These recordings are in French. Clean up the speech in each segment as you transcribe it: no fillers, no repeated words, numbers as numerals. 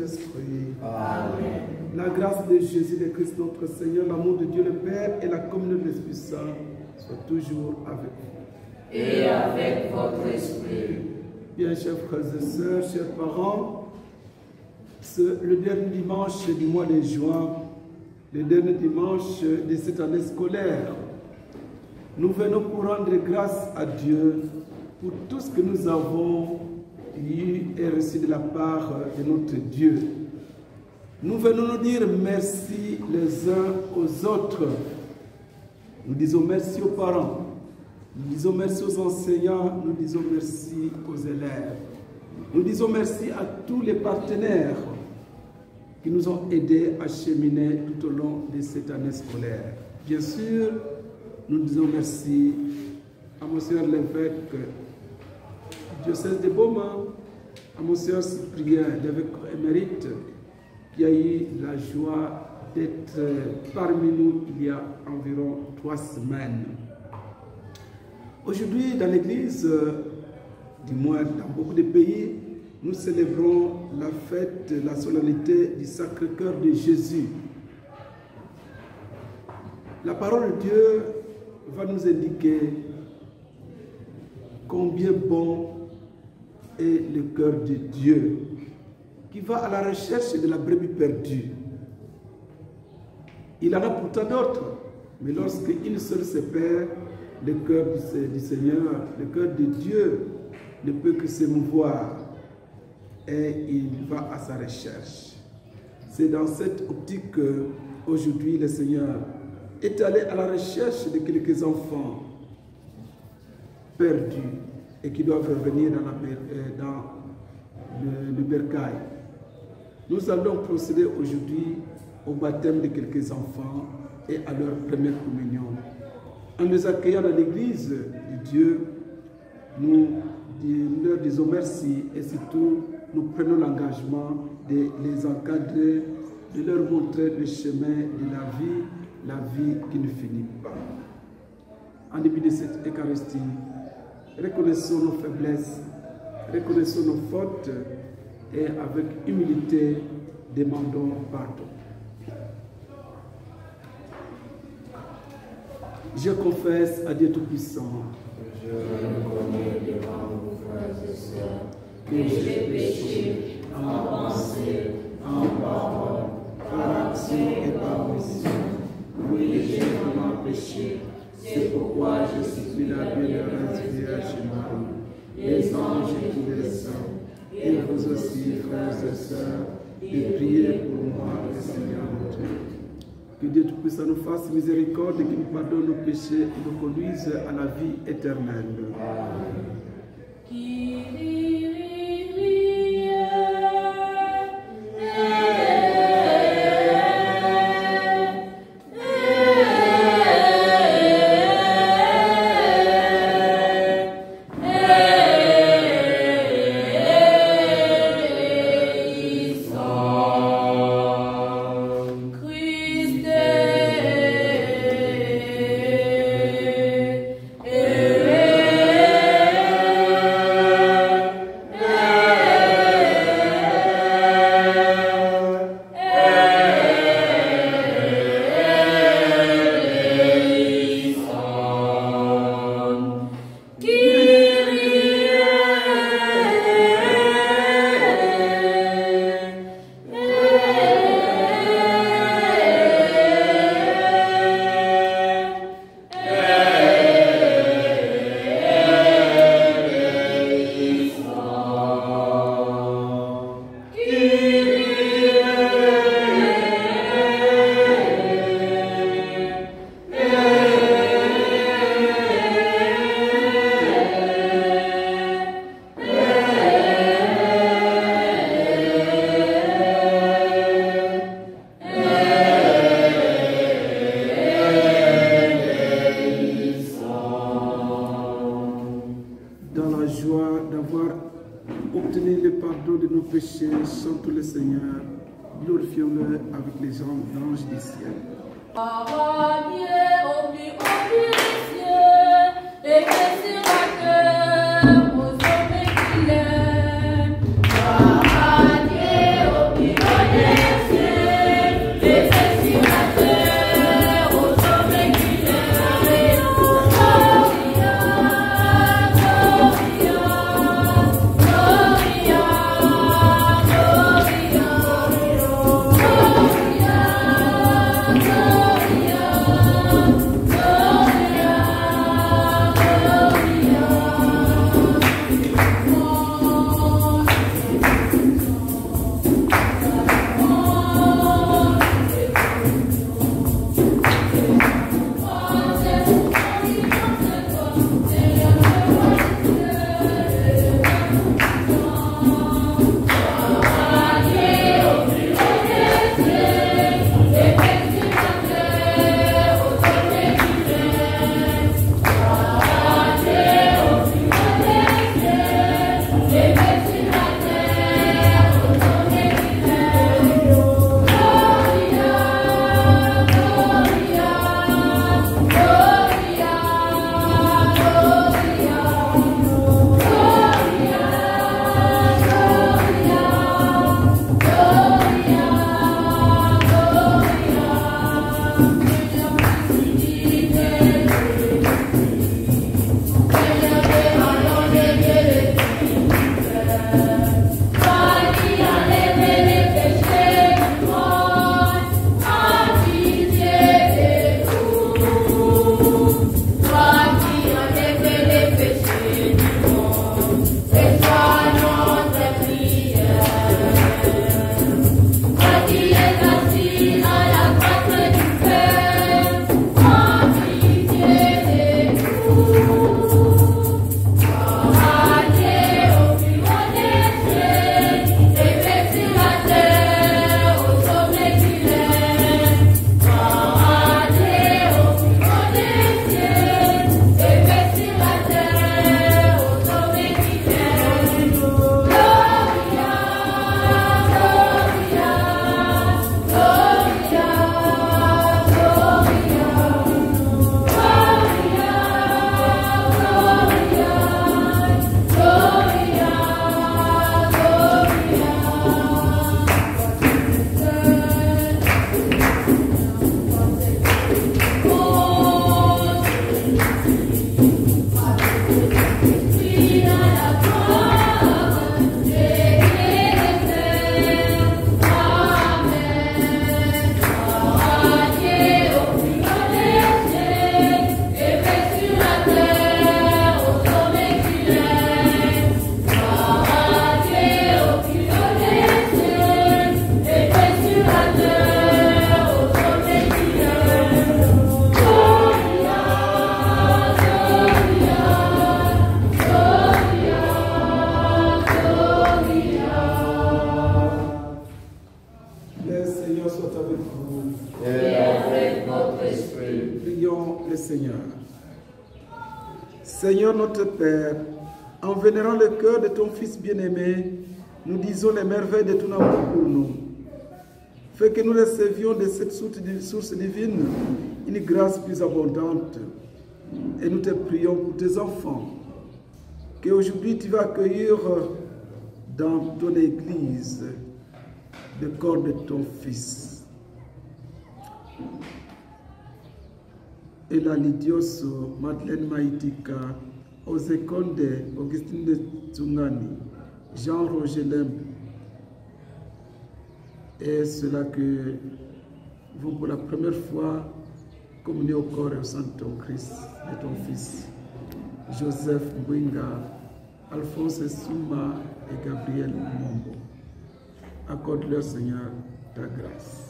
Saint-Esprit. Amen. La grâce de Jésus le Christ notre Seigneur, l'amour de Dieu le Père et la communion de l'Esprit Saint soient toujours avec vous. Et avec votre esprit. Bien, chers frères et sœurs, chers parents, le dernier dimanche du mois de juin, le dernier dimanche de cette année scolaire, nous venons pour rendre grâce à Dieu pour tout ce que nous avons eu et reçu de la part de notre Dieu. Nous venons nous dire merci les uns aux autres. Nous disons merci aux parents, nous disons merci aux enseignants, nous disons merci aux élèves. Nous disons merci à tous les partenaires qui nous ont aidés à cheminer tout au long de cette année scolaire. Bien sûr, nous disons merci à Monsieur l'évêque du diocèse de Boma, à Monsieur Cyprien, l'évêque émérite, qui a eu la joie d'être parmi nous il y a environ 3 semaines. Aujourd'hui, dans l'église, du moins dans beaucoup de pays, nous célébrons la fête, la solennité du Sacré-Cœur de Jésus. La parole de Dieu va nous indiquer combien bon est le cœur de Dieu, qui va à la recherche de la brebis perdue. Il en a pourtant d'autres, mais lorsqu'une seule se perd, le cœur du Seigneur, le cœur de Dieu ne peut que s'émouvoir et il va à sa recherche. C'est dans cette optique qu'aujourd'hui le Seigneur est allé à la recherche de quelques enfants perdus et qui doivent revenir dans le bercail. Nous allons procéder aujourd'hui au baptême de quelques enfants et à leur première communion. En les accueillant dans l'église de Dieu, nous leur disons merci et surtout nous prenons l'engagement de les encadrer, de leur montrer le chemin de la vie qui ne finit pas. En début de cette Eucharistie, reconnaissons nos faiblesses, reconnaissons nos fautes et avec humilité demandons pardon. Je confesse à Dieu Tout-Puissant. Je reconnais devant vos frères et sœurs que j'ai péché en pensée, en parole, par action et par omission. Oui, j'ai vraiment péché. C'est pourquoi je supplie la bienheureuse Vierge Marie, les anges et tous les saints, et vous aussi, frères et sœurs, de prier pour moi, le Seigneur notre Dieu. Que Dieu Tout-Puissant nous fasse miséricorde et qu'il nous pardonne nos péchés et nous conduise à la vie éternelle. Amen. Chantons le Seigneur, glorifions-le avec les anges du ciel. Au sommet qu'il aime, Seigneur notre Père, en vénérant le cœur de ton Fils bien-aimé, nous disons les merveilles de ton amour pour nous. Fais que nous recevions de cette source divine une grâce plus abondante. Et nous te prions pour tes enfants, qu'aujourd'hui tu vas accueillir dans ton Église le corps de ton Fils. Et la Lidioso, Madeleine Maïtika, Ozekonde, Augustine de Tsungani, Jean-Roger Lem, et cela que vont pour la première fois communier au corps et au sang de ton Christ, de ton Fils, Joseph Mbwinga, Alphonse Souma et Gabriel Mombo. Accorde-leur, Seigneur, ta grâce.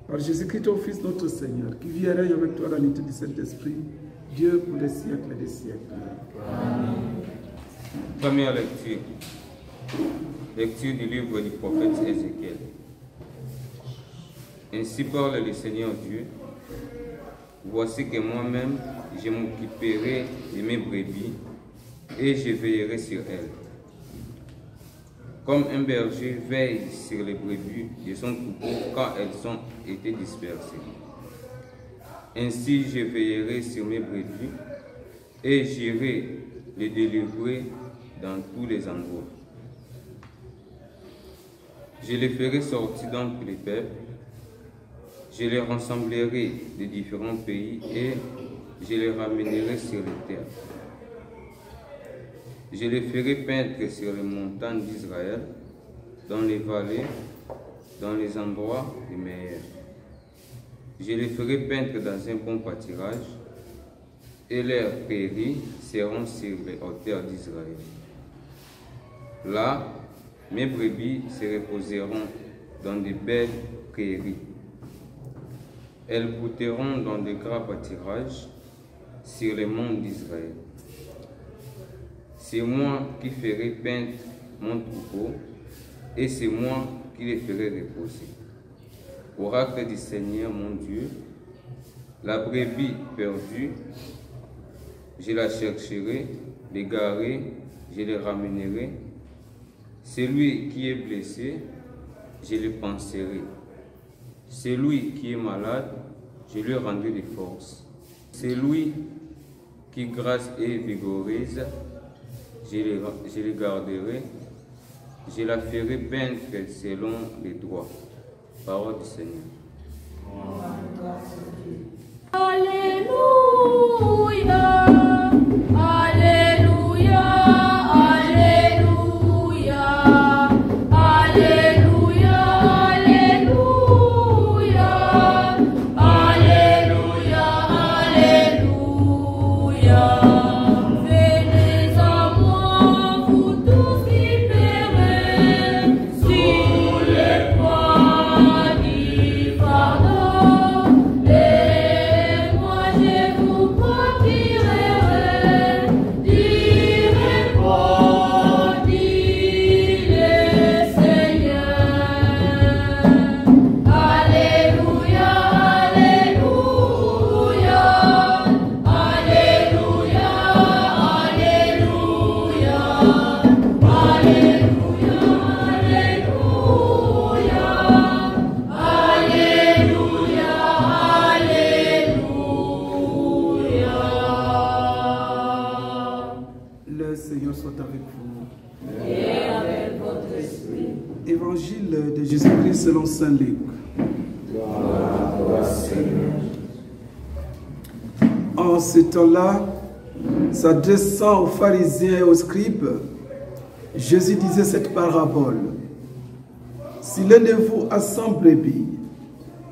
Par Jésus-Christ, ton Fils, notre Seigneur, qui vit et règne avec toi dans l'unité du Saint-Esprit, Dieu pour les siècles des siècles. Amen. Première lecture. Lecture du livre du prophète Ézéchiel. Ainsi parle le Seigneur Dieu. Voici que moi-même, je m'occuperai de mes brebis et je veillerai sur elles. Comme un berger veille sur les brebis de son troupeau quand elles ont été dispersées. Ainsi je veillerai sur mes brebis et j'irai les délivrer dans tous les endroits. Je les ferai sortir d'entre les peuples, je les rassemblerai de différents pays et je les ramènerai sur les terres. Je les ferai paître sur les montagnes d'Israël, dans les vallées, dans les endroits les meilleurs. Je les ferai paître dans un bon pâturage, et leurs prairies seront sur les hauteurs d'Israël. Là, mes brebis se reposeront dans de belles prairies. Elles brouteront dans de grands pâturages sur les monts d'Israël. C'est moi qui ferai paître mon troupeau, et c'est moi qui les ferai reposer. Oracle du Seigneur mon Dieu, la brebis perdue, je la chercherai, l'égaré, je les ramènerai. Celui qui est blessé, je le panserai. Celui qui est malade, je lui rendrai des forces. Celui qui grâce et vigorise, je les garderai. Je la ferai paître selon les droits. Parole du Seigneur. Alléluia, Alléluia, Alléluia, Alléluia, Alléluia, Alléluia, Alléluia. Venez à moi, vous tous qui périrez sur les poids du fardeau. Et moi je vous procurerai du repos, dit le Seigneur. Alléluia, Alléluia, Alléluia, Alléluia, Alléluia, Alléluia, Alléluia. Le Seigneur soit avec vous. Et avec votre esprit. Évangile de Jésus-Christ selon Saint Luc. Gloire à toi, Seigneur. En ce temps-là, s'adressant aux pharisiens et aux scribes, Jésus disait cette parabole. Si l'un de vous a 100 brebis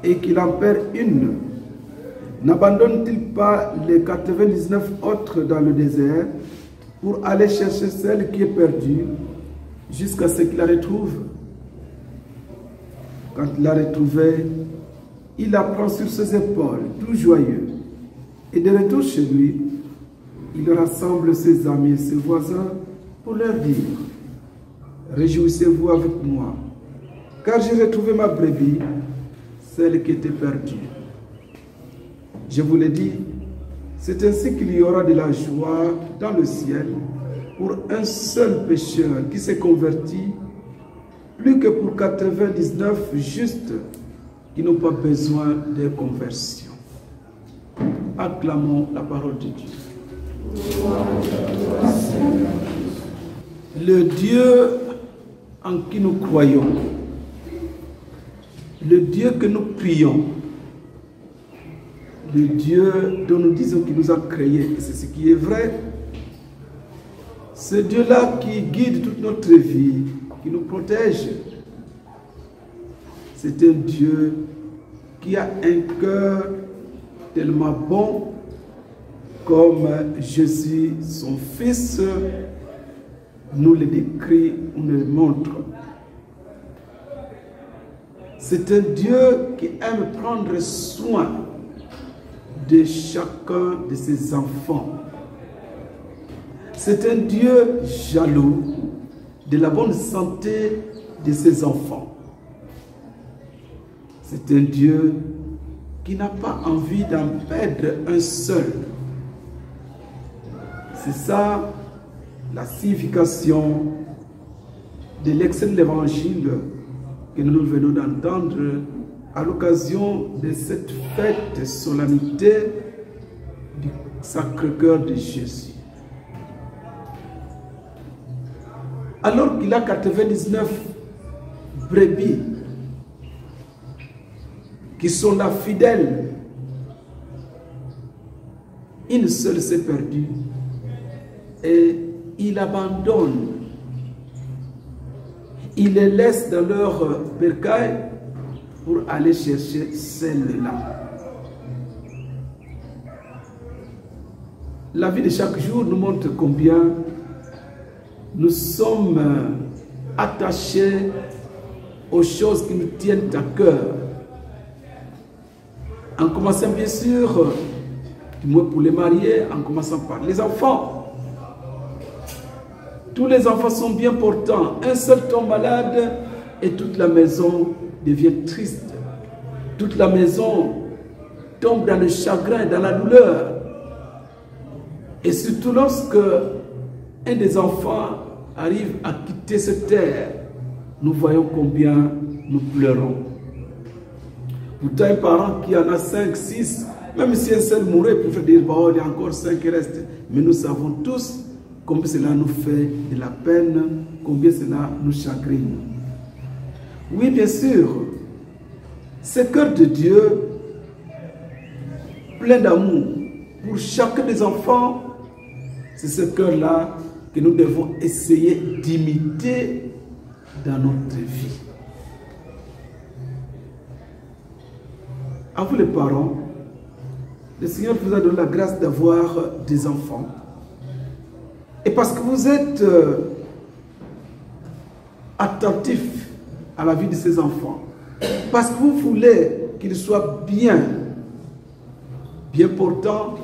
et qu'il en perd une, n'abandonne-t-il pas les 99 autres dans le désert pour aller chercher celle qui est perdue jusqu'à ce qu'il la retrouve? Quand il l'a retrouvée, il la prend sur ses épaules, tout joyeux. Et de retour chez lui, il rassemble ses amis et ses voisins pour leur dire: réjouissez-vous avec moi, car j'ai retrouvé ma brebis, celle qui était perdue. Je vous le dis, C'est ainsi qu'il y aura de la joie dans le ciel pour un seul pécheur qui s'est converti, plus que pour 99 justes qui n'ont pas besoin de conversion. Acclamons la parole de Dieu. Le Dieu en qui nous croyons, le Dieu que nous prions, le Dieu dont nous disons qu'il nous a créés, et c'est ce qui est vrai, ce Dieu-là qui guide toute notre vie, qui nous protège, c'est un Dieu qui a un cœur tellement bon, comme Jésus, son Fils, nous le décrit, nous le montre. C'est un Dieu qui aime prendre soin de chacun de ses enfants. C'est un Dieu jaloux de la bonne santé de ses enfants. C'est un Dieu qui n'a pas envie d'en perdre un seul. C'est ça la signification de l'excellent évangile que nous venons d'entendre à l'occasion de cette fête solennité du Sacré-Cœur de Jésus. Alors qu'il a 99 brebis qui sont là fidèles, une seule s'est perdue et il abandonne. Il les laisse dans leur bercail pour aller chercher celle-là. La vie de chaque jour nous montre combien nous sommes attachés aux choses qui nous tiennent à cœur. En commençant bien sûr, du moins pour les mariés, en commençant par les enfants. Tous les enfants sont bien portants. Un seul tombe malade et toute la maison devient triste. Toute la maison tombe dans le chagrin, dans la douleur. Et surtout lorsque un des enfants arrive à quitter cette terre, nous voyons combien nous pleurons. Pourtant, un parent qui en a 5, 6, même si un seul mourait, il pouvait dire, bon, il y a encore 5 qui restent. Mais nous savons tous combien cela nous fait de la peine, combien cela nous chagrine. Oui, bien sûr, ce cœur de Dieu, plein d'amour pour chacun des enfants, c'est ce cœur-là que nous devons essayer d'imiter dans notre vie. À vous les parents, le Seigneur vous a donné la grâce d'avoir des enfants. Et parce que vous êtes attentif à la vie de ces enfants, parce que vous voulez qu'ils soient bien portants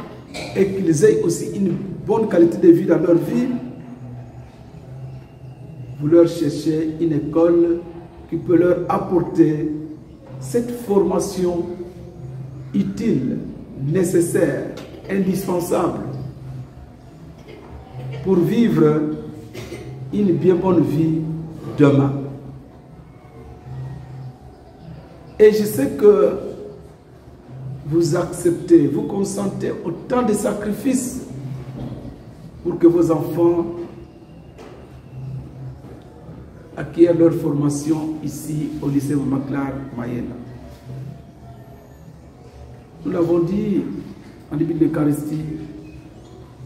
et qu'ils aient aussi une bonne qualité de vie dans leur vie, vous leur cherchez une école qui peut leur apporter cette formation utile, nécessaire, indispensable pour vivre une bien bonne vie demain. Et je sais que vous acceptez, vous consentez autant de sacrifices pour que vos enfants acquièrent leur formation ici au lycée Maclar Mayena. Nous l'avons dit en début de l'Eucharistie,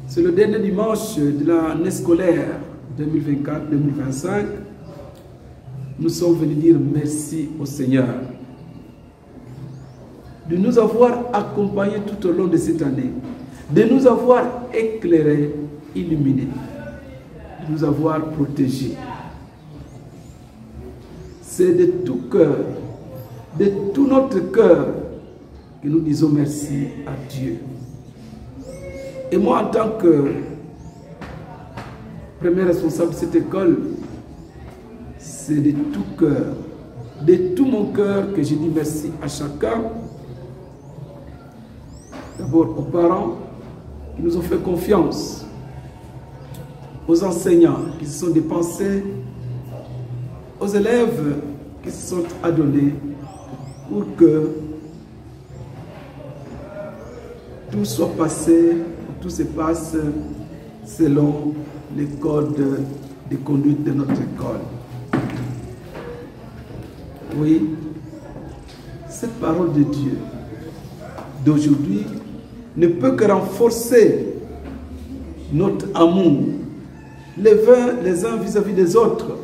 c'est le dernier dimanche de l'année scolaire 2024-2025. Nous sommes venus dire merci au Seigneur de nous avoir accompagnés tout au long de cette année, de nous avoir éclairés, illuminés, de nous avoir protégés. C'est de tout cœur, de tout notre cœur, que nous disons merci à Dieu. Et moi, en tant que premier responsable de cette école, c'est de tout cœur, de tout mon cœur que je dis merci à chacun. D'abord aux parents, qui nous ont fait confiance, aux enseignants qui se sont dépensés, aux élèves qui se sont adonnés pour que tout soit passé, tout se passe selon les codes de conduite de notre école. Oui, cette parole de Dieu d'aujourd'hui ne peut que renforcer notre amour les uns vis-à-vis des autres.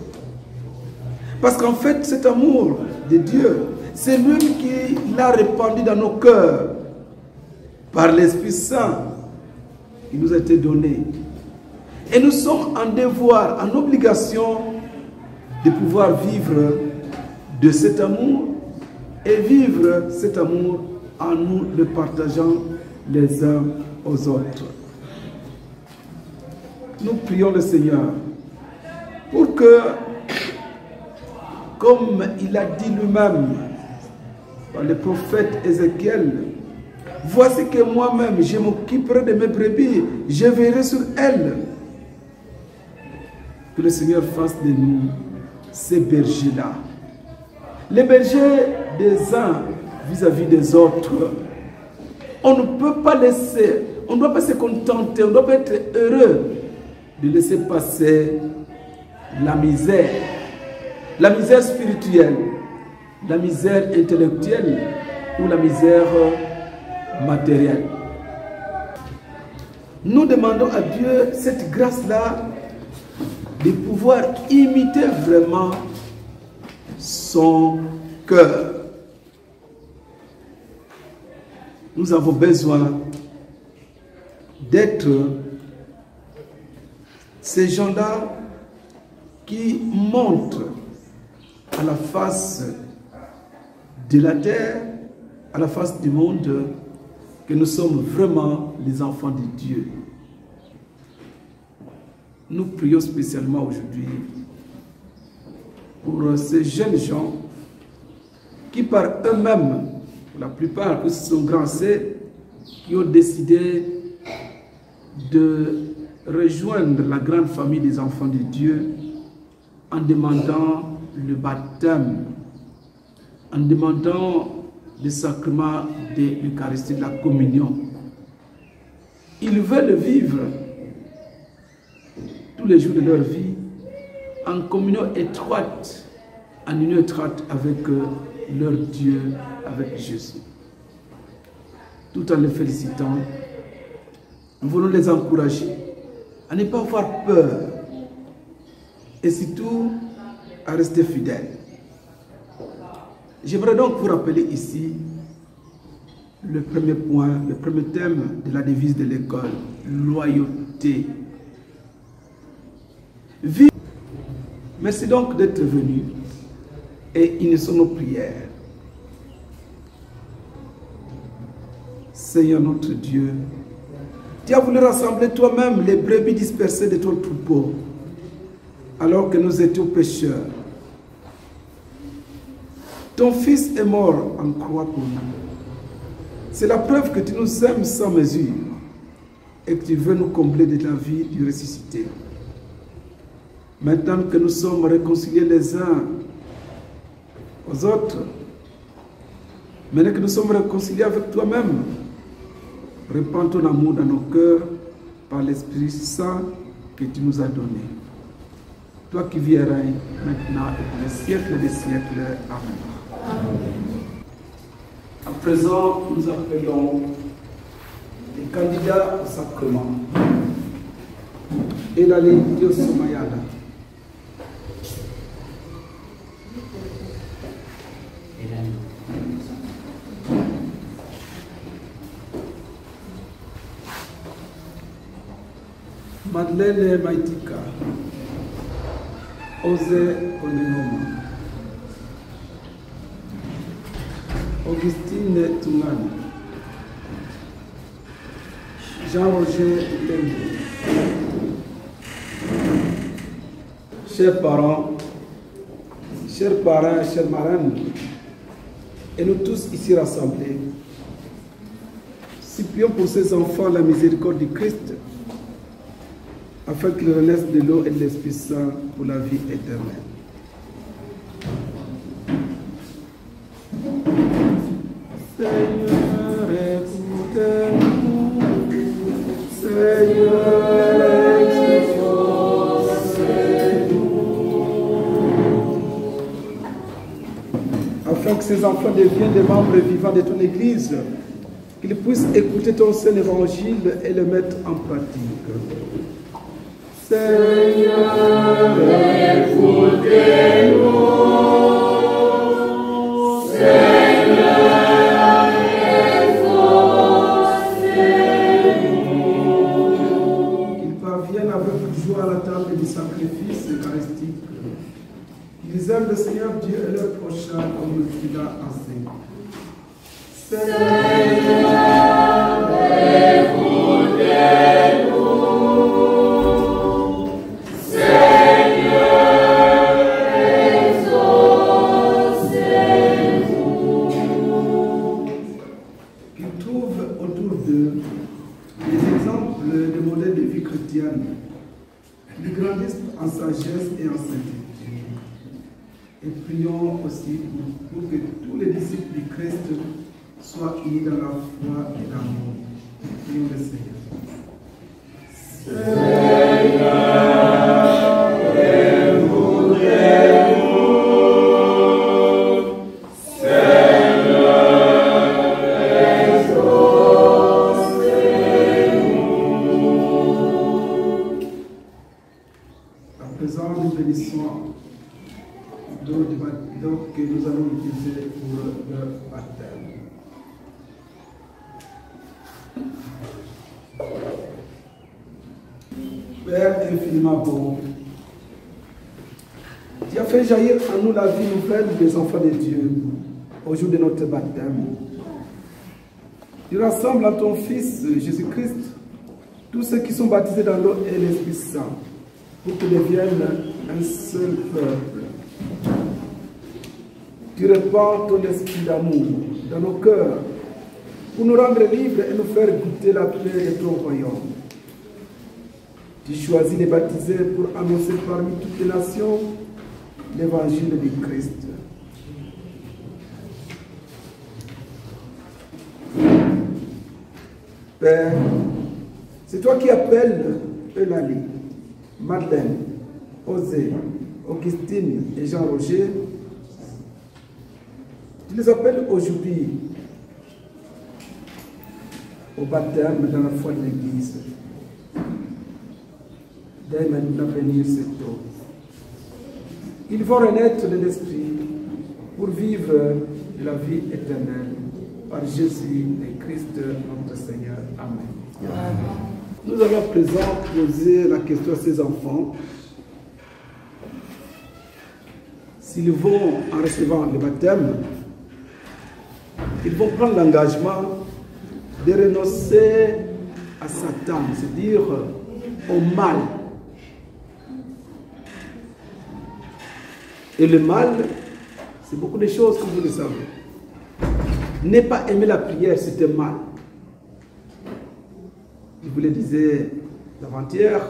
Parce qu'en fait, cet amour de Dieu, c'est lui qui l'a répandu dans nos cœurs par l'Esprit Saint qui nous a été donné. Et nous sommes en devoir, en obligation de pouvoir vivre de cet amour et vivre cet amour en nous le partageant les uns aux autres. Nous prions le Seigneur pour que, comme il a dit lui-même par le prophète Ézéchiel, voici que moi-même je m'occuperai de mes brebis, je veillerai sur elles. Que le Seigneur fasse de nous ces bergers-là. Les bergers des uns vis-à-vis des autres. On ne peut pas laisser, on ne doit pas se contenter, on ne doit pas être heureux de laisser passer la misère spirituelle, la misère intellectuelle ou la misère matérielle. Nous demandons à Dieu cette grâce-là de pouvoir imiter vraiment son cœur. Nous avons besoin d'être ces gens-là qui montrent à la face de la terre, à la face du monde, que nous sommes vraiment les enfants de Dieu. Nous prions spécialement aujourd'hui pour ces jeunes gens qui par eux-mêmes, pour la plupart, eux sont grands C, qui ont décidé de rejoindre la grande famille des enfants de Dieu en demandant le baptême, en demandant le sacrement de l'Eucharistie, de la communion. Ils veulent vivre tous les jours de leur vie en communion étroite, en union étroite avec leur Dieu, avec Jésus. Tout en les félicitant, nous voulons les encourager à ne pas avoir peur et surtout à rester fidèles. J'aimerais donc vous rappeler ici le premier point, le premier thème de la devise de l'école, loyauté. Merci donc d'être venus et initions nos prières. Seigneur notre Dieu, tu as voulu rassembler toi-même les brebis dispersées de ton troupeau alors que nous étions pécheurs. Ton Fils est mort en croix pour nous. C'est la preuve que tu nous aimes sans mesure et que tu veux nous combler de ta vie du ressuscité. Maintenant que nous sommes réconciliés les uns aux autres, maintenant que nous sommes réconciliés avec toi-même, répands ton amour dans nos cœurs par l'Esprit Saint que tu nous as donné. Toi qui vis et règnes maintenant et pour les siècles des siècles. Amen. Amen. À présent, nous appelons les candidats au sacrement. Elali Diosomayada. Madeleine Maitika, Ose Oninoma, Augustine Tungani, Jean-Roger Tembo. Chers parents, chers marraines, et nous tous ici rassemblés, Supplions pour ces enfants la miséricorde du Christ, afin qu'ils renaissent de l'eau et de l'Esprit Saint pour la vie éternelle. Seigneur, écoutez-nous. Seigneur, exaucez-nous. Afin que ces enfants deviennent des membres vivants de ton Église, qu'ils puissent écouter ton Saint Évangile et le mettre en pratique. Seigneur, écoutez-nous. Seigneur, exaucez-nous. Qu'ils parviennent avec joie à la table du sacrifice eucharistique. Qu'ils aiment le Seigneur Dieu et leur prochain comme tu l'as enseigné. Seigneur, écoutez-nous. Qu'ils grandissent en sagesse et en sainteté. Et prions aussi pour que tous les disciples du Christ soient unis dans la foi et l'amour. Prions le Seigneur. Que nous allons utiliser pour le baptême. Père infiniment bon, tu as fait jaillir en nous la vie nouvelle des enfants de Dieu au jour de notre baptême. Tu rassembles en ton Fils Jésus-Christ tous ceux qui sont baptisés dans l'eau et l'Esprit Saint pour qu'ils deviennent un seul peuple. Tu répands ton esprit d'amour dans nos cœurs pour nous rendre libres et nous faire goûter la paix de ton royaume. Tu choisis les baptisés pour annoncer parmi toutes les nations l'évangile du Christ. Père, c'est toi qui appelles Eulalie, Madeleine, Osée, Augustine et Jean-Roger. Tu les appelles aujourd'hui au baptême dans la foi de l'Église. Dès maintenant venir cet eau. Ils vont renaître de l'Esprit pour vivre la vie éternelle par Jésus le Christ notre Seigneur. Amen. Amen. Nous allons à présent poser la question à ces enfants. S'ils vont, en recevant le baptême, ils vont prendre l'engagement de renoncer à Satan, c'est-à-dire au mal. Et le mal, c'est beaucoup de choses, comme vous le savez. Ne pas aimer la prière, c'est un mal. Je vous le disais avant-hier,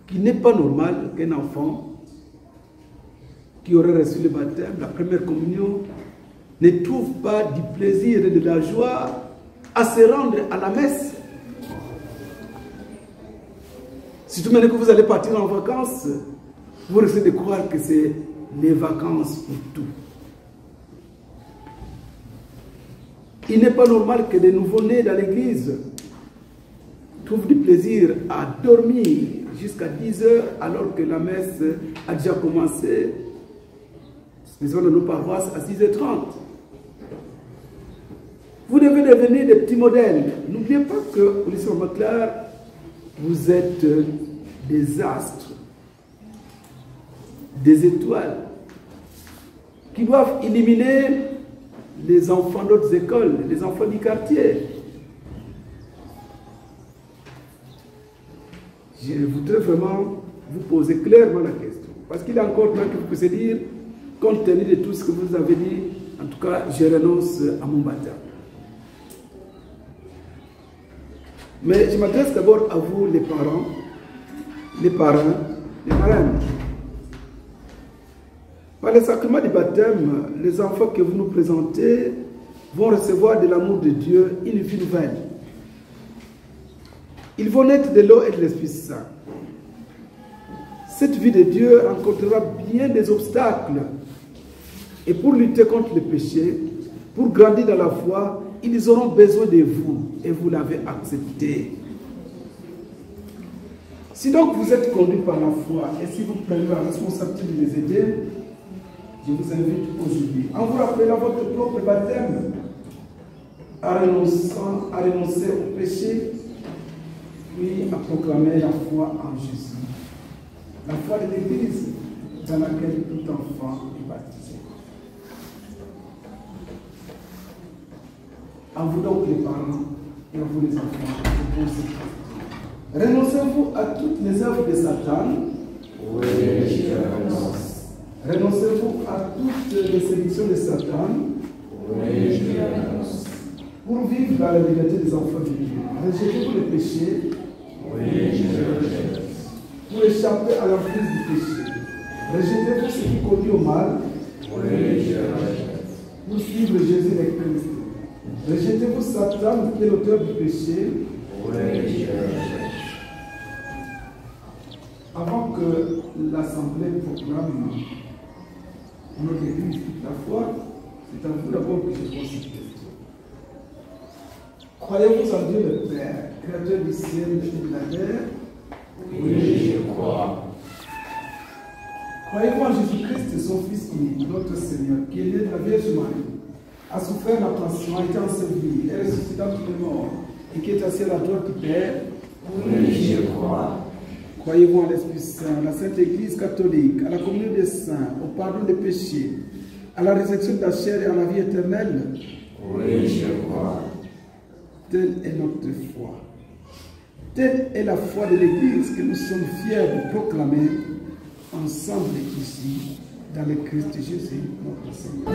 qu'il n'est pas normal qu'un enfant qui aurait reçu le baptême, la première communion, ne trouve pas du plaisir et de la joie à se rendre à la messe. Surtout maintenant que vous allez partir en vacances, vous risquez de croire que c'est les vacances pour tout. Il n'est pas normal que des nouveaux-nés dans l'église trouvent du plaisir à dormir jusqu'à 10 heures alors que la messe a déjà commencé, spécialement dans nos paroisses, à 6h30. Vous devez devenir des petits modèles. N'oubliez pas que, au lycée Montclair, vous êtes des astres, des étoiles, qui doivent éliminer les enfants d'autres écoles, les enfants du quartier. Je voudrais vraiment vous poser clairement la question. Parce qu'il est encore temps que vous puissiez dire, compte tenu de tout ce que vous avez dit, en tout cas, je renonce à mon baptême. Mais je m'adresse d'abord à vous, les parents, les parrains, les marraines. Par le sacrement du baptême, les enfants que vous nous présentez vont recevoir de l'amour de Dieu une vie nouvelle. Ils vont naître de l'eau et de l'Esprit Saint. Cette vie de Dieu rencontrera bien des obstacles. Et pour lutter contre le péché, pour grandir dans la foi, ils auront besoin de vous et vous l'avez accepté. Si donc vous êtes conduits par la foi et si vous prenez la responsabilité de les aider, je vous invite aujourd'hui, en vous rappelant votre propre baptême, à renoncer au péché, puis à proclamer la foi en Jésus. La foi de l'Église dans laquelle tout enfant est baptisé. À vous donc les parents et à vous les enfants, je pose cette question. Renoncez-vous à toutes les œuvres de Satan? Oui, je renonce. Renoncez-vous à toutes les séductions de Satan? Oui, je renonce. Pour vivre dans la liberté des enfants de Dieu, rejetez-vous le péché? Oui, je rejette. Pour échapper à l'emprise du péché, rejetez-vous ce qui conduit au mal? Oui, je rejette. Pour suivre Jésus le Christ, rejetez-vous Satan qui est l'auteur du péché? Oui, je rejette. Avant que l'Assemblée proclame notre Église toute la foi, c'est à vous d'abord que je pose cette question. Croyez-vous en Dieu le Père, créateur du ciel et de la terre? Oui, je crois. Croyez-vous en Jésus-Christ, son Fils unique, notre Seigneur, qui est né de la Vierge Marie, a souffert la passion, a été enseveli, est ressuscité entre les morts, et qui est assis à la droite du Père? Oui, je crois. Croyez-vous en l'Esprit Saint, la Sainte Église catholique, à la communion des saints, au pardon des péchés, à la résurrection de la chair et à la vie éternelle? Oui, je crois. Telle est notre foi. Telle est la foi de l'Église que nous sommes fiers de proclamer ensemble ici, dans le Christ Jésus, notre Seigneur.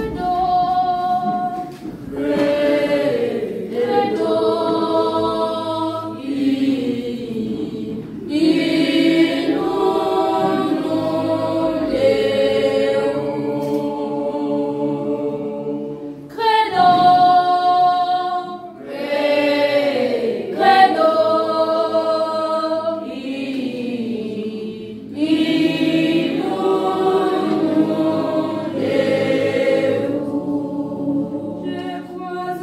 Je crois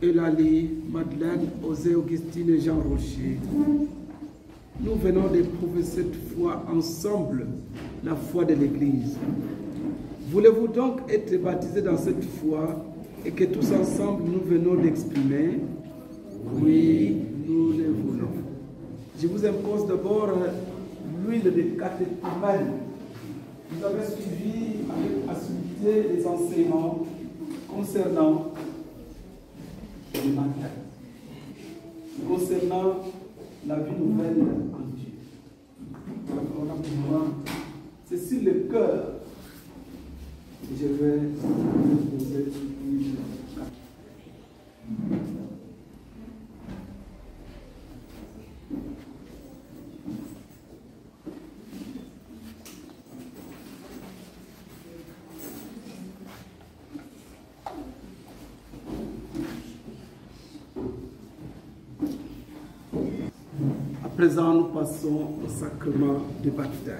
Eulalie, Madeleine, Osée, Augustine et Jean Rocher. Nous venons d'éprouver cette fois ensemble la foi de l'Église. Voulez-vous donc être baptisés dans cette foi et que tous ensemble nous venons d'exprimer? Oui, nous le voulons. Je vous impose d'abord l'huile de catéchumène. Vous avez suivi avec assiduité les enseignements concernant le baptême, concernant la vie nouvelle en Dieu. C'est sur le cœur que je vais vous poser l'huile. À présent, nous passons au sacrement du baptême.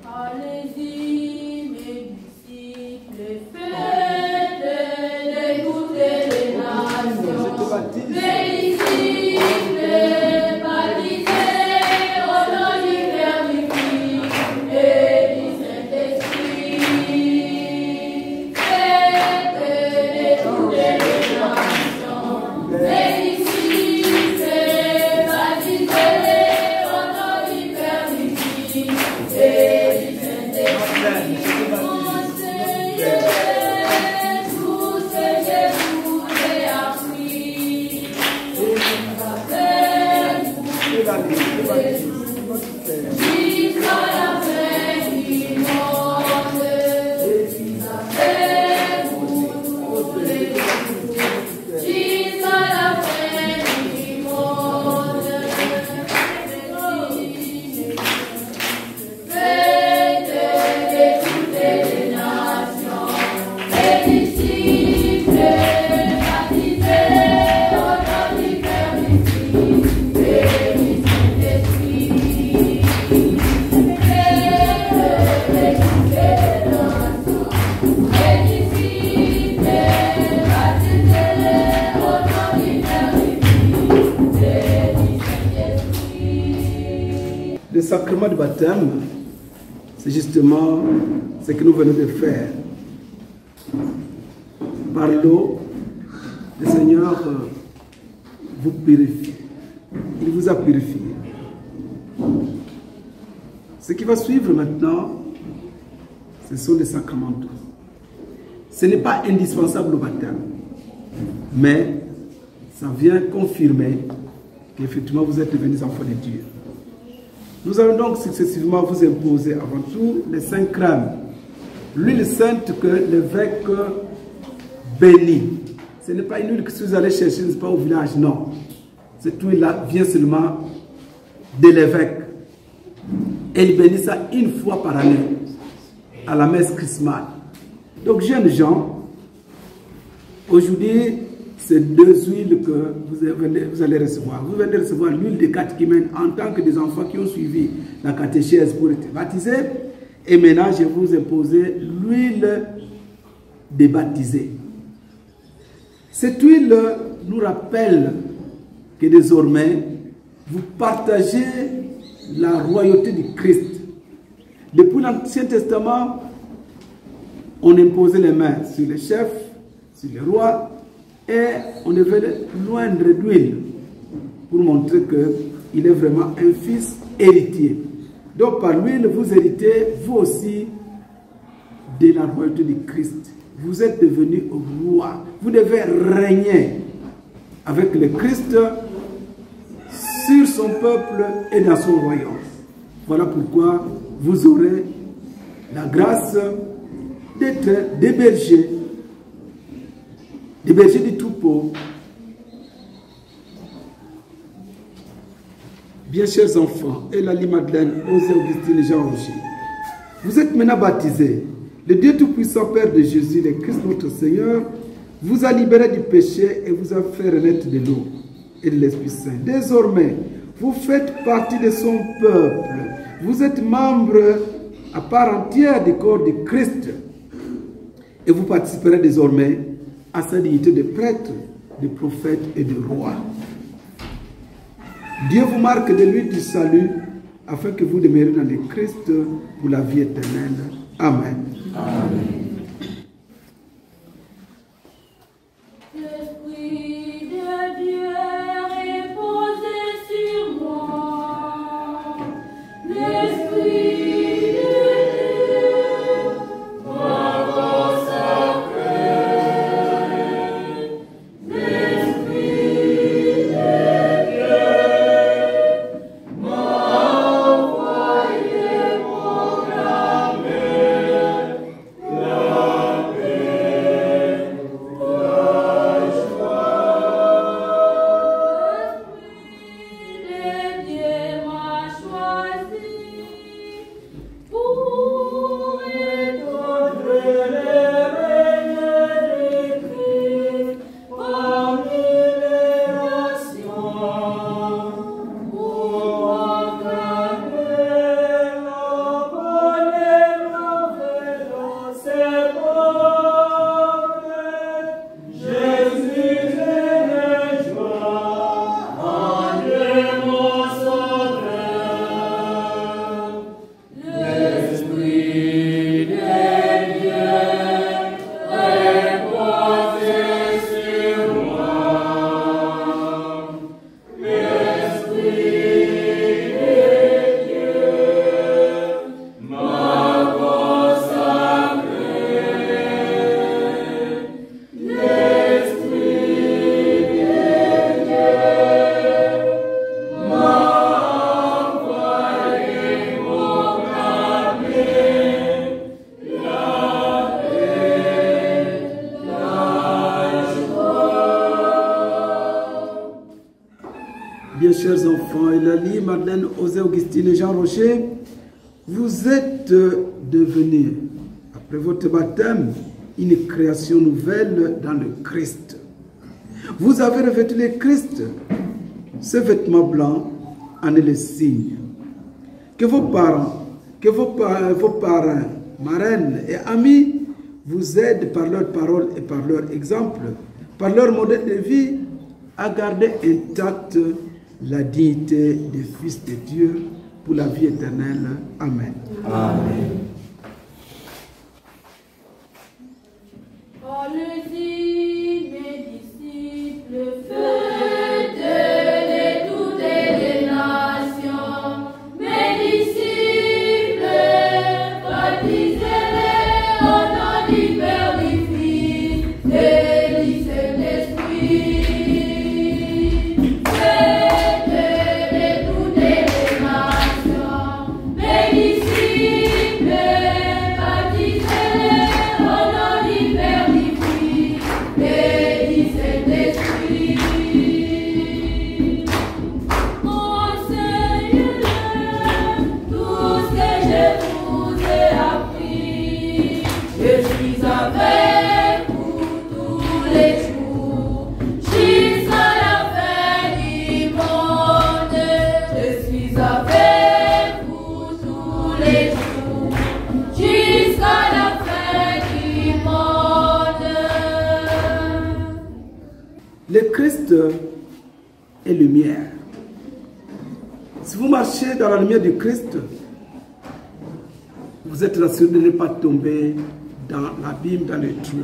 Allez-y, mes disciples, faites d'écouter les nations. Je te baptise. Mes disciples, baptisés au nom du Père, du Fils et du Saint-Esprit. Faites d'écouter les nations. Mes disciples, baptisés au nom du Père, du Fils et du Saint-Esprit. Le sacrement du baptême, c'est justement ce que nous venons de faire. Par l'eau, le Seigneur vous purifie. Il vous a purifié. Ce qui va suivre maintenant, ce sont les sacramentaux. Ce n'est pas indispensable au baptême, mais ça vient confirmer qu'effectivement vous êtes devenus enfants de Dieu. Nous allons donc successivement vous imposer avant tout les 5 crèmes. L'huile sainte que l'évêque bénit. Ce n'est pas une huile que si vous allez chercher, ce n'est pas au village, non. Cette huile-là vient seulement de l'évêque. Et il bénit ça une fois par année, à la messe chrismale. Donc, jeunes gens, aujourd'hui, ces deux huiles que vous allez recevoir. Vous allez recevoir l'huile de catéchumène en tant que des enfants qui ont suivi la catéchèse pour être baptisés. Et maintenant, je vais vous imposer l'huile des baptisés. Cette huile nous rappelle que désormais, vous partagez la royauté du Christ. Depuis l'Ancien Testament, on imposait les mains sur les chefs, sur les rois, et on devait loindre d'huile pour montrer qu'il est vraiment un fils héritier. Donc par l'huile, vous héritez, vous aussi, de la royauté du Christ. Vous êtes devenu roi. Vous devez régner avec le Christ sur son peuple et dans son royaume. Voilà pourquoi vous aurez la grâce d'être des bergers du troupeau. Bien chers enfants, Eulalie Madeleine, Osée Augustine et Jean Roger, vous êtes maintenant baptisés. Le Dieu Tout-Puissant, Père de Jésus, le Christ notre Seigneur, vous a libéré du péché et vous a fait renaître de l'eau et de l'Esprit Saint. Désormais, vous faites partie de son peuple. Vous êtes membre à part entière du corps de Christ. Et vous participerez désormais à sa dignité de prêtre, de prophète et de roi. Dieu vous marque de l'huile du salut afin que vous demeuriez dans le Christ pour la vie éternelle. Amen. Amen. L'Esprit de Dieu est posé sur moi. L'Esprit de Dieu m'a consacré. L'Esprit de Dieu m'a envoyé proclamer la paix, la joie. L'Esprit de Dieu m'a choisi pour étendre les règnes du Christ parmi les nations, pour proclamer la bonne nouvelle dans ces peuples. Jésus est le joie en Dieu mon sauveur. L'Esprit de Dieu est posé sur moi. L'Esprit de Dieu m'a consacré. L'Esprit de Dieu m'a envoyé proclamer la paix, la joie. Bien chers enfants, Eulalie, Madeleine, Osée Augustine et Jean Roger, vous êtes devenus, après votre baptême, une création nouvelle dans le Christ. Vous avez revêtu le Christ. Ce vêtement blanc en est le signe. Que vos parents, vos parrains, marraines et amis vous aident par leurs paroles et par leur exemple, par leur modèle de vie, à garder intacte la dignité des fils de Dieu pour la vie éternelle. Amen. Amen. Allez-y, mes disciples, faites-les toutes les nations. Mes disciples, baptisez-les au nom du Père, du Fils et du Saint-Esprit. Faites-les toutes les nations. Mes disciples, Christ est lumière. Si vous marchez dans la lumière du Christ, vous êtes rassuré de ne pas tomber dans l'abîme, dans les trous.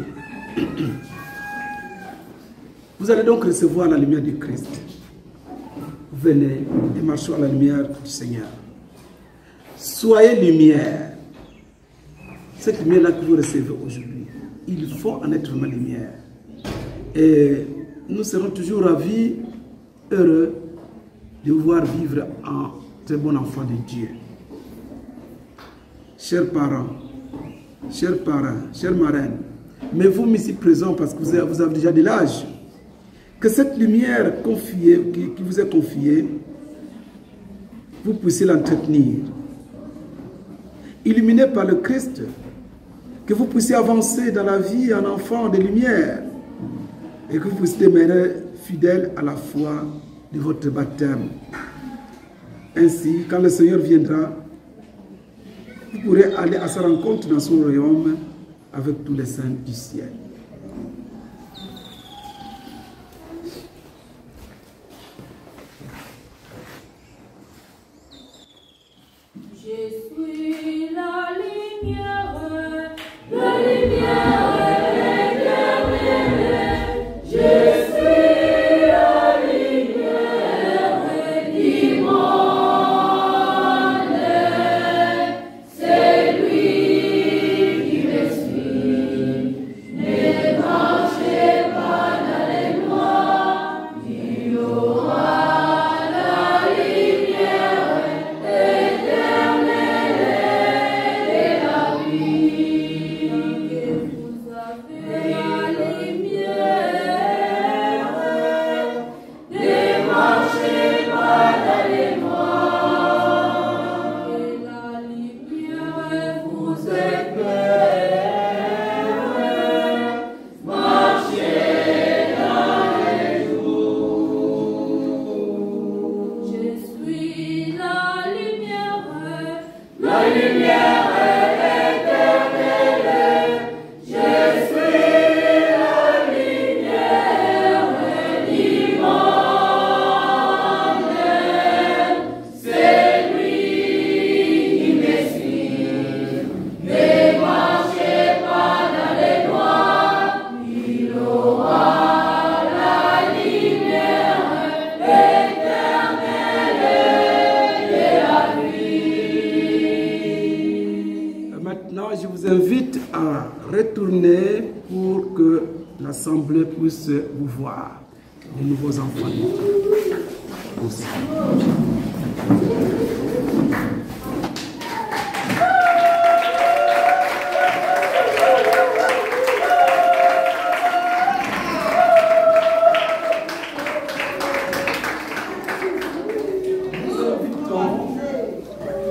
Vous allez donc recevoir la lumière du Christ. Venez et marchons à la lumière du Seigneur. Soyez lumière. Cette lumière-là que vous recevez aujourd'hui, il faut en être vraiment lumière. Et nous serons toujours ravis, heureux de vous voir vivre en très bon enfant de Dieu. Chers parents, chères marraines, mais vous ici présents parce que vous avez déjà de l'âge, que cette lumière confiée, qui vous est confiée, vous puissiez l'entretenir. Illuminé par le Christ, que vous puissiez avancer dans la vie en enfant de lumière et que vous puissiez demeurer fidèle à la foi de votre baptême. Ainsi, quand le Seigneur viendra, vous pourrez aller à sa rencontre dans son royaume avec tous les saints du ciel. Je suis la lumière éternelle. Je suis la lumière du monde. C'est lui qui me suit. Ne marchez pas dans les noirs. Il aura la lumière éternelle et la vie. Vous avez la lumière. Ne marchez pas dans les noirs. Et la lumière vous éclaire. Marchez dans les jours. Je suis la lumière éternelle. Je suis la lumière du monde. C'est lui qui me suit. Ne marchez pas dans les noirs. Il aura la lumière éternelle et la vie. Maintenant, je vous invite à retourner pour que l'Assemblée puisse vous voir, les nouveaux enfants. Aussi.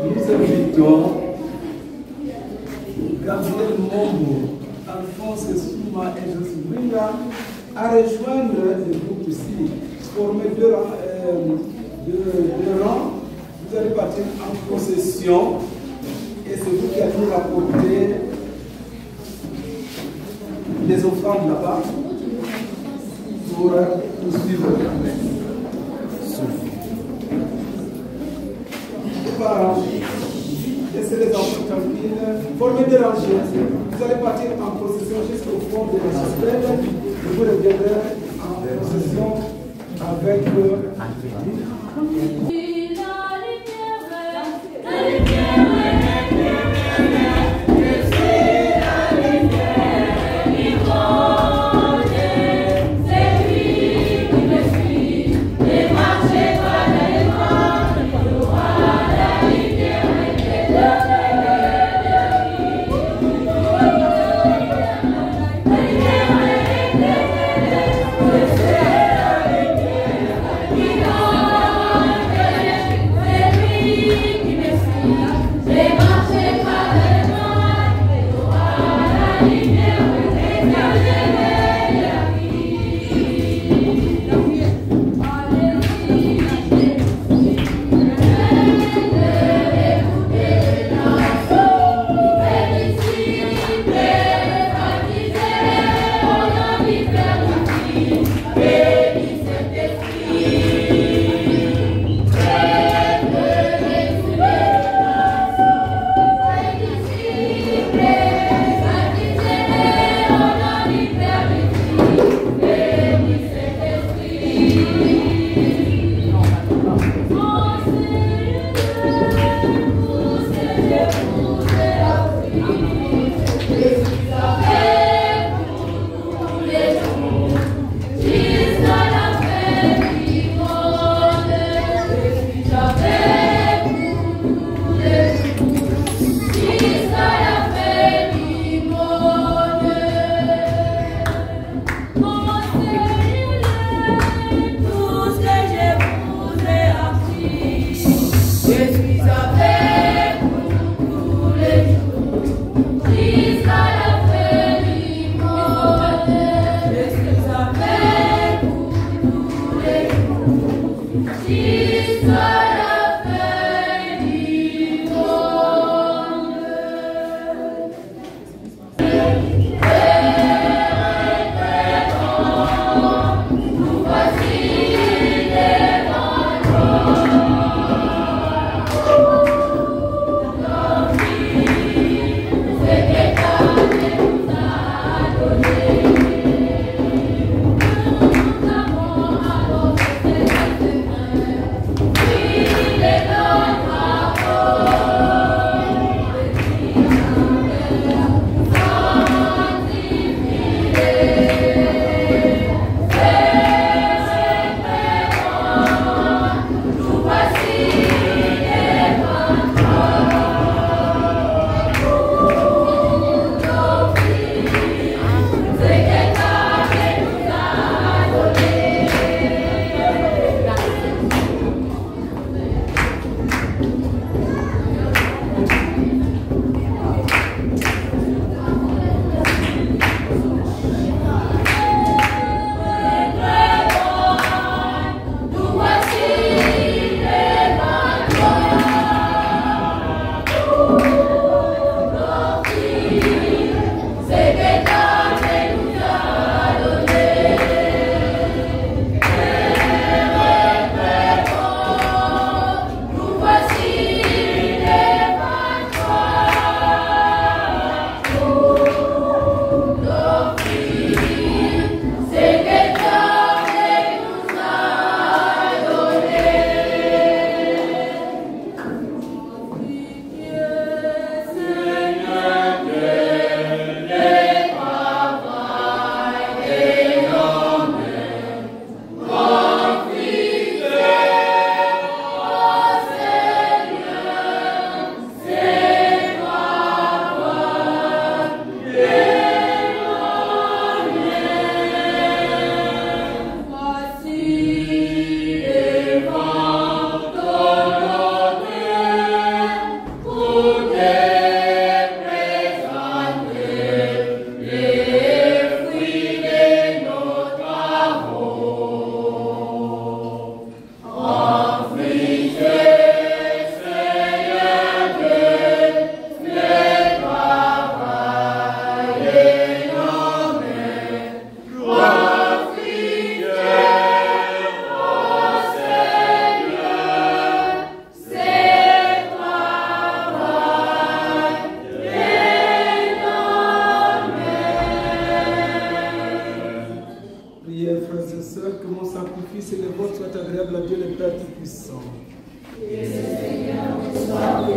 Nous invitons Gabriel Mombo, Alphonse Souma et Josué à rejoindre le groupe ici, former deux rangs. Vous allez partir en procession et c'est vous qui allez nous rapporter les offrandes là-bas pour poursuivre la messe. Les parents, laissez les enfants tranquilles, formez des rangées. Vous allez partir en procession jusqu'au fond de la chapelle et vous reviendrez en procession avec Yeah.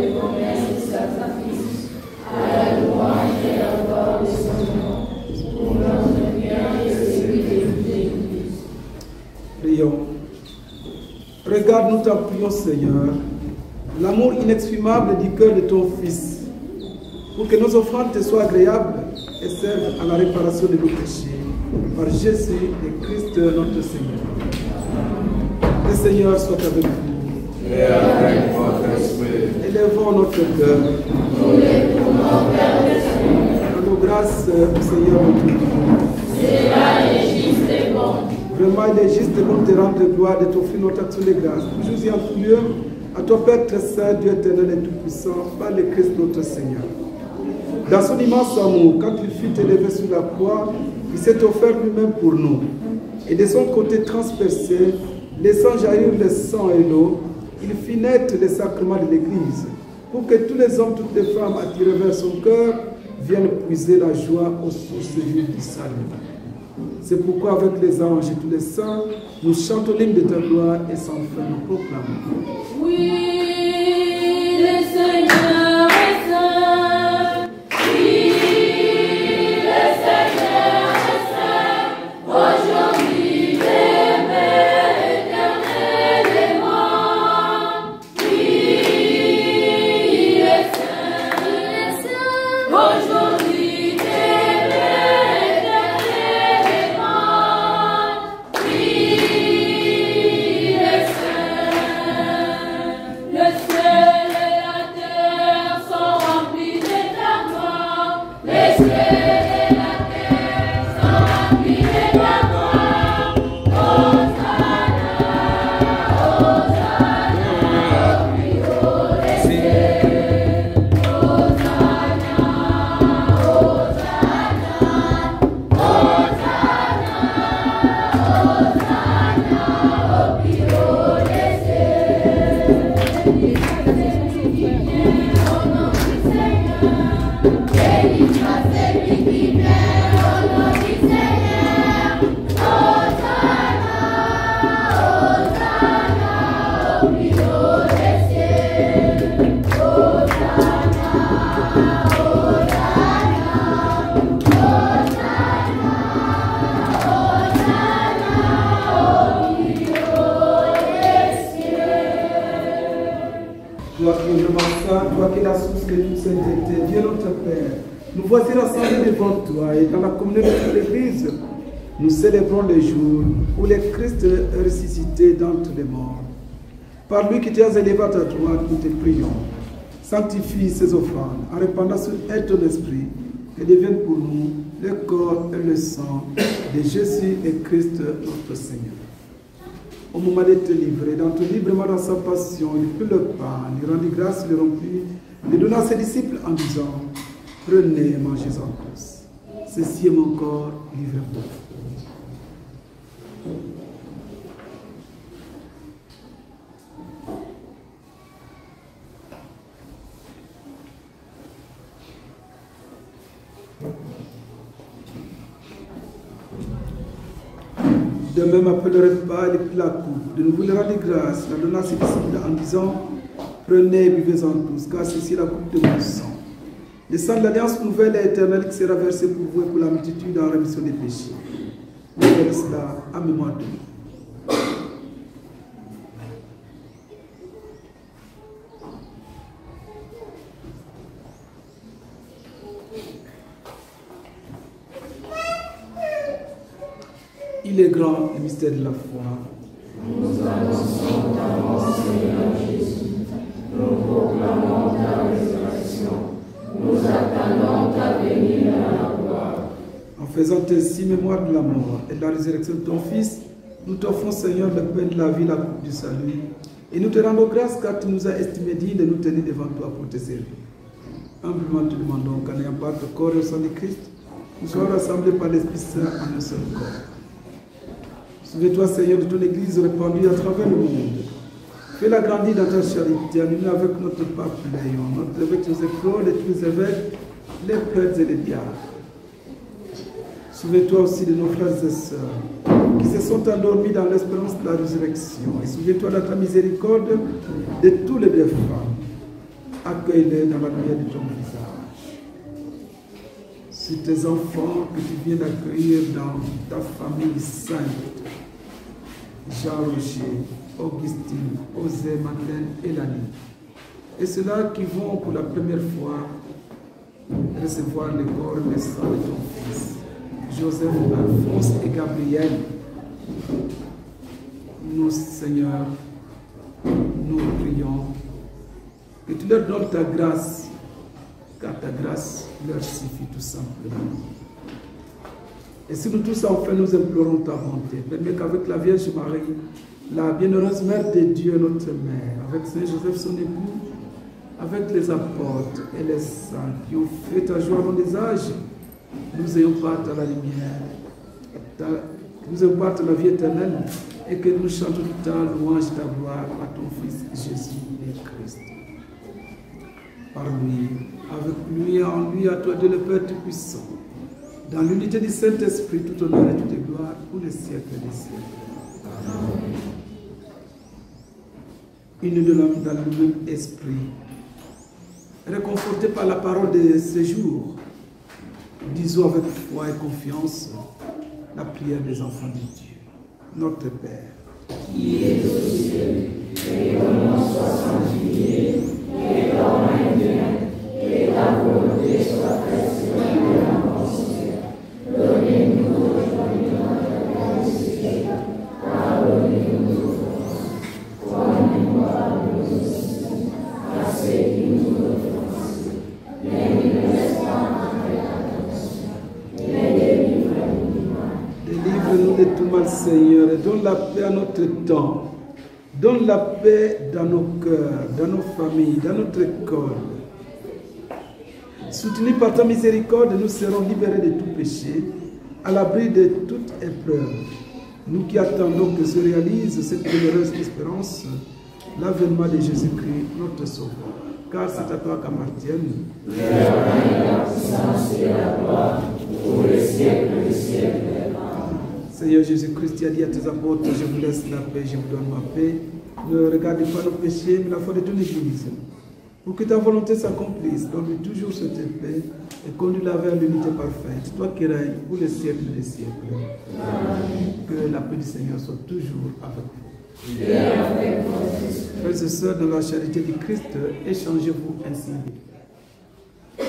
des promesses et sacrifices, à la louange et la gloire de son nom, pour notre bien et celui de l'Église. Prions. Regarde, nous t'en prions, Seigneur, l'amour inexprimable du cœur de ton Fils, pour que nos offrandes te soient agréables et servent à la réparation de nos péchés, par Jésus et Christ notre Seigneur. Le Seigneur soit avec nous. Et avec votre esprit. Élevons notre cœur. Nous les tournons vers le Seigneur. Rendons grâce au Seigneur notre Dieu. Cela est juste et bon. Vraiment, il est juste de nous te rendre gloire, de t'offrir notre action de grâce. Toujours et en tout lieu, à toi, Père très saint, Dieu éternel et tout-puissant, par le Christ notre Seigneur. Dans son immense amour, quand il fut élevé sur la croix, il s'est offert lui-même pour nous. Et de son côté transpercé, laissant jaillir le sang et l'eau, il fit naître les sacrements de l'Église, pour que tous les hommes, toutes les femmes attirés vers son cœur viennent puiser la joie aux sources vives du salut. C'est pourquoi avec les anges et tous les saints, nous chantons l'hymne de ta gloire et sans fin nous proclamons. Oui, le Seigneur est saint. Oui, le Seigneur est saint. Aujourd'hui, l'éternellement. Oui, il est saint. Aujourd'hui, toi qui es la source de toute sainteté, Dieu notre Père, nous voici rassemblés devant toi et dans la communauté de l'Église, nous célébrons le jour où le Christ est ressuscité d'entre les morts. Par lui qui t'es élevé à ta droite, nous te prions. Sanctifie ces offrandes en répandant sur elle ton esprit et devienne pour nous le corps et le sang de Jésus et Christ notre Seigneur. Au moment d'être livré, d'entrer librement dans sa passion, il prit le pain, il rendit grâce, il le rompit, il donna à ses disciples en disant, prenez et mangez-en tous. Ceci est mon corps livré pour vous. De même, après le repas, il prit la coupe. De nouveau, il rendit grâce, la donna à ses disciples en disant, prenez et buvez-en tous, car ceci est la coupe de mon sang. Le sang de l'alliance nouvelle et éternelle qui sera versé pour vous et pour la multitude en rémission des péchés. Faites cela à mémoire de nous. Il est grand le mystère de la foi. Nous annonçons ta mort, Seigneur Jésus. Nous proclamons ta résurrection. Nous attendons ta venue à la gloire. En faisant ainsi mémoire de la mort et de la résurrection de ton Fils, nous t'offrons, Seigneur, le pain de la vie, la coupe du salut. Et nous te rendons grâce car tu nous as estimé dignes de nous tenir devant toi pour te servir. Humblement te demandons qu'en ayant part le corps et le sang de Christ, nous soyons rassemblés par l'Esprit Saint en un seul corps. Souviens-toi, Seigneur, de ton Église répandue à travers le monde. Fais-la grandir dans ta charité, en union avec notre pape Léon, notre évêque Joseph Claude et tous les évêques, les prêtres et les diacres. Souviens-toi aussi de nos frères et sœurs qui se sont endormis dans l'espérance de la résurrection. Et souviens-toi de ta miséricorde de tous les défunts. accueille-les dans la lumière de ton visage. Sur tes enfants que tu viens d'accueillir dans ta famille sainte, Jean-Roger, Augustine, Osée, Madeleine et Lani. Et ceux-là qui vont pour la première fois recevoir le corps et le sang de ton fils, Joseph, Alphonse et Gabriel. Nous, Seigneur, nous prions que tu leur donnes ta grâce, car ta grâce leur suffit tout simplement. Et si nous tous enfin nous implorons ta bonté, permets qu'avec la Vierge Marie, la bienheureuse Mère de Dieu, notre Mère, avec Saint Joseph son époux, avec les apôtres et les saints qui ont fait ta joie dans les âges, nous ayons part à la lumière, nous ayons part à la vie éternelle, et que nous chantons ta louange, ta gloire à ton Fils Jésus et Christ. Par lui, avec lui et en lui, à toi Dieu le Père Tout-Puissant, dans l'unité du Saint-Esprit, tout honneur et toute gloire pour les siècles des siècles. Amen. Unis de l'homme dans le même esprit, réconfortés par la parole de ce jour, disons avec foi et confiance la prière des enfants de Dieu. Notre Père, qui est aux cieux, que ton nom soit sanctifié, que ton règne vienne, que ta volonté soit faite sur la terre comme au ciel. Donnez-nous aujourd'hui notre pain quotidien. Pardonnez-nous nos offenses, comme nous pardonnons aussi à ceux qui nous offensent. Mais ne nous laisse pas entrer en tentation, mais délivre-nous du mal. délivre-nous de tout mal, Seigneur, et donne la paix à notre temps. Donne la paix dans nos cœurs, dans nos familles, dans notre école. Soutenus par ta miséricorde, nous serons libérés de tout péché, à l'abri de toute épreuve. Nous qui attendons que se réalise cette bienheureuse espérance, l'avènement de Jésus-Christ, notre Sauveur. Car c'est à toi qu'appartiennent la puissance et la gloire pour les siècles des siècles. Seigneur Jésus-Christ, tu as dit à tes apôtres, je vous laisse la paix, je vous donne ma paix. Ne regardez pas nos péchés, mais la foi de ton Église. Pour que ta volonté s'accomplisse, donne-lui toujours cette paix et conduis-la vers l'unité parfaite. Toi qui règnes pour les siècles des siècles. Amen. Que la paix du Seigneur soit toujours avec vous. Et avec votre esprit. Frères et sœurs, dans la charité du Christ, échangez-vous ainsi. Amen.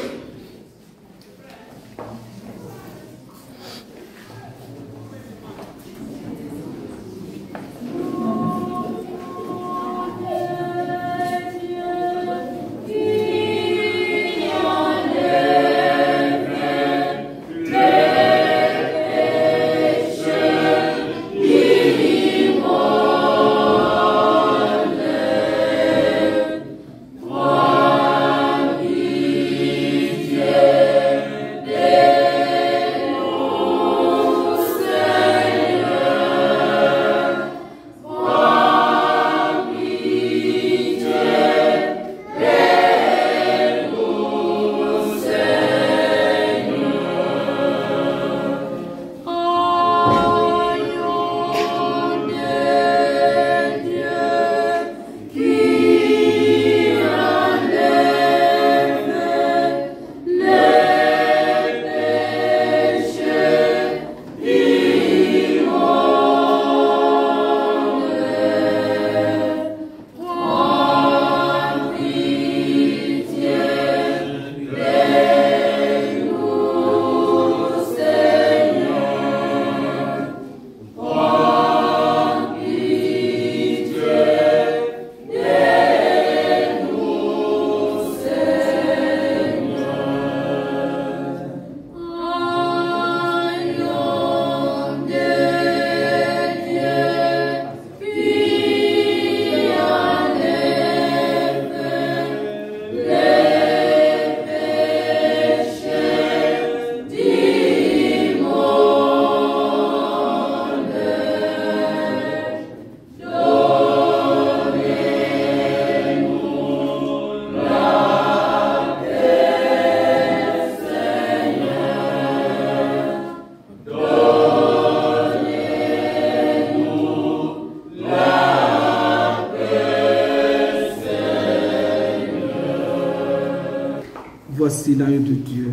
Voici l'agneau de Dieu.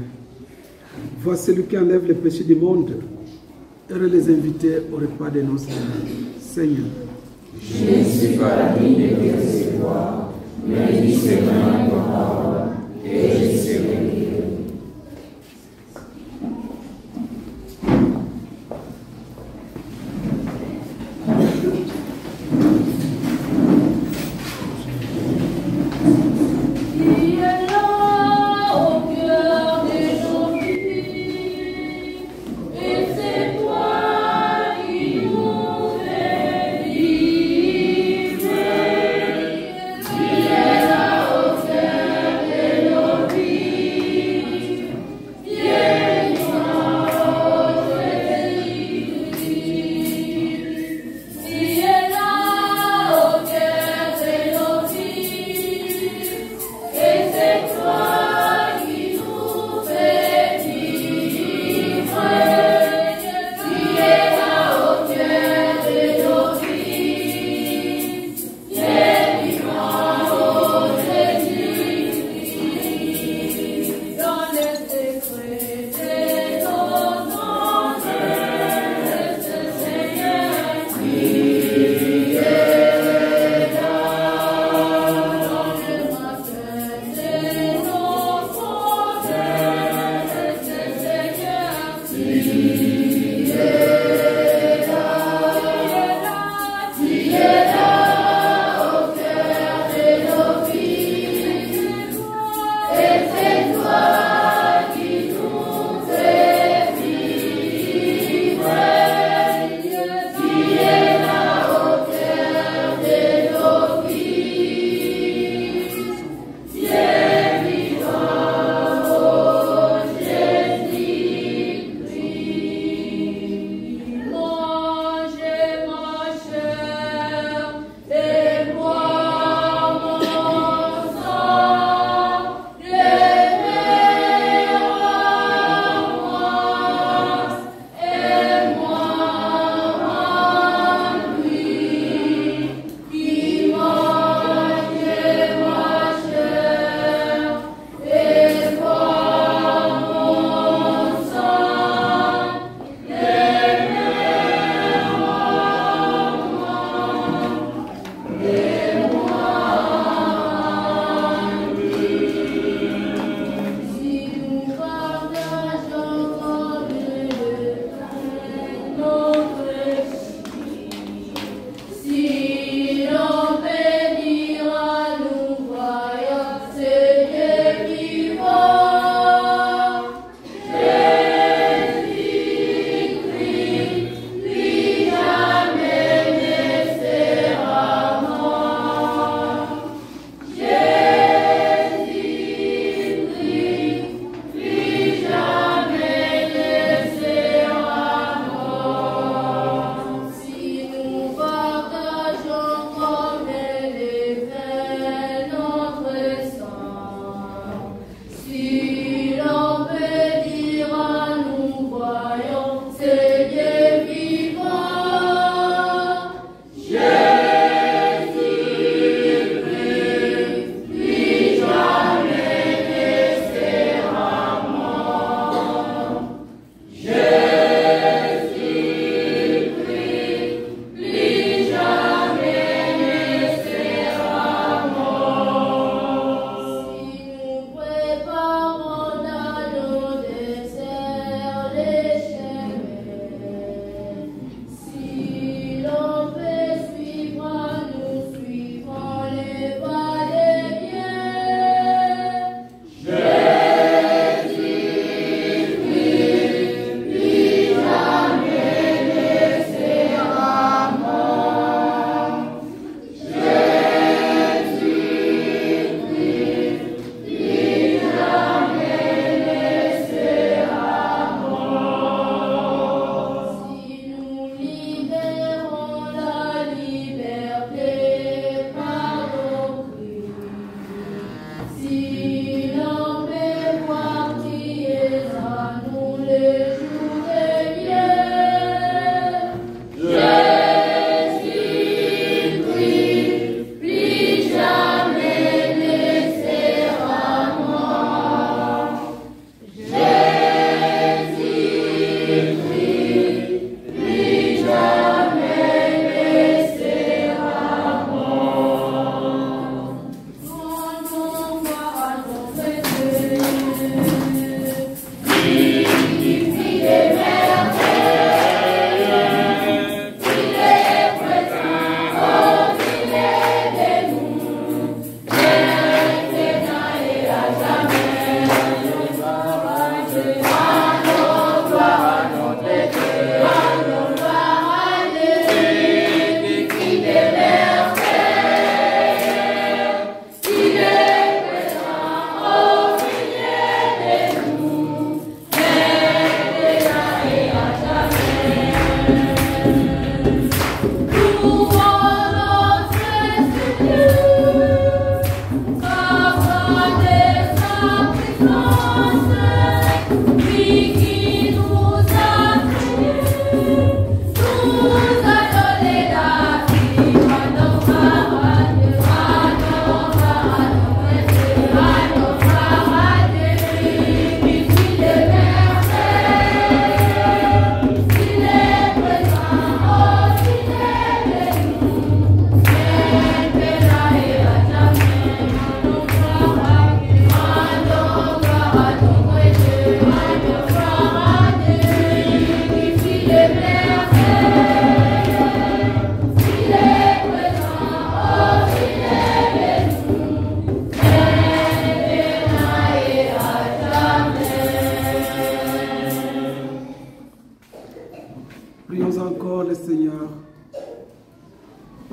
Voici celui qui enlève les péchés du monde. Heureux les invités au repas de nos Seigneur. Je ne suis pas digne de te recevoir, mais dis seulement ta parole, et je serai guéri. Be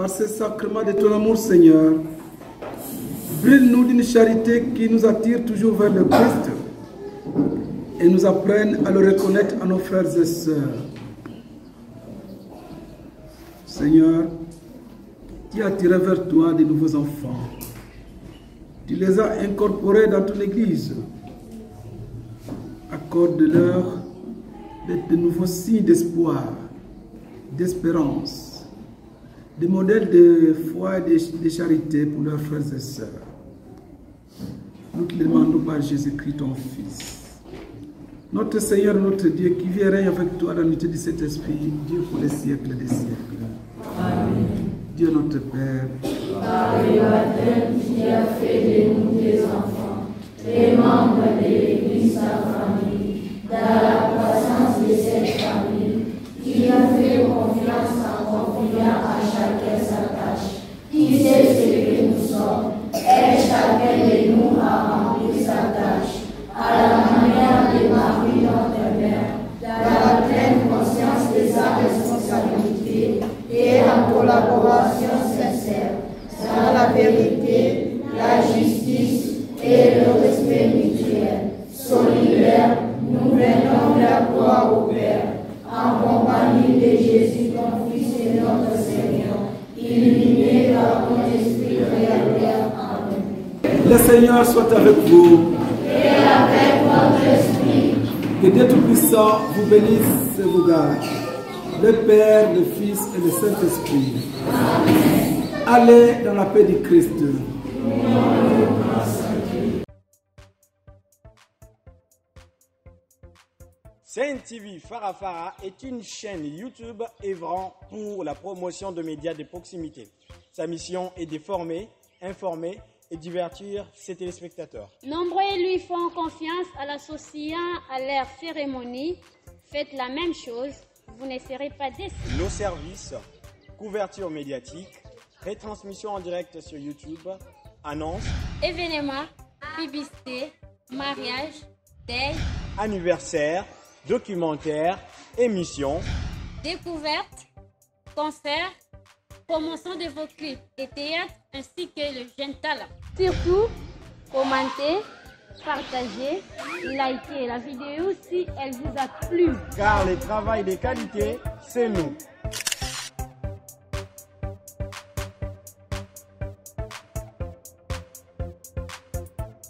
par ce sacrement de ton amour, Seigneur, brille-nous d'une charité qui nous attire toujours vers le Christ et nous apprenne à le reconnaître à nos frères et sœurs. Seigneur, tu as attiré vers toi de nouveaux enfants. Tu les as incorporés dans ton Église. Accorde-leur de nouveaux signes d'espoir, d'espérance, des modèles de foi et de charité pour leurs frères et sœurs. Nous te demandons par Jésus-Christ, ton Fils. Notre Seigneur, notre Dieu, qui vit et règne avec toi dans l'unité de cet esprit, Dieu pour les siècles des siècles. Amen. Dieu notre Père, Par le baptême qui a fait de nous des enfants, les membres de l'Église, sa famille, dans la croissance de cette famille, qui a fait confiance en confiant à chacun sa tâche, qui sait ce que nous sommes, et chacun de nous a rempli sa tâche, à la manière de Marie notre Mère, dans la pleine conscience de sa responsabilité et en collaboration sincère, dans la vérité, la justice et le respect mutuel. Solidaires, nous venons vers toi au Père, en compagnie de Jésus, ton Fils et notre Seigneur, illuminé par ton esprit créateur. Amen. le Seigneur soit avec vous. Et avec votre esprit, Que Dieu Tout-Puissant vous bénisse et vous garde. Le Père, le Fils et le Saint-Esprit. Amen. Allez dans la paix du Christ. Saint TV Farafara est une chaîne YouTube œuvrant pour la promotion de médias de proximité. Sa mission est de former, informer et divertir ses téléspectateurs. Nombreux lui font confiance en l'associant à leur cérémonie. Faites la même chose, vous ne serez pas déçus. Nos services, couverture médiatique, retransmission en direct sur YouTube, annonces, Événements, publicité, mariage, deuil, anniversaires, documentaires, émissions, découvertes, concerts, promotion de vos clips et théâtres ainsi que le jeune talent. Surtout, commentez, partagez, likez la vidéo si elle vous a plu. car le travail de qualité, c'est nous.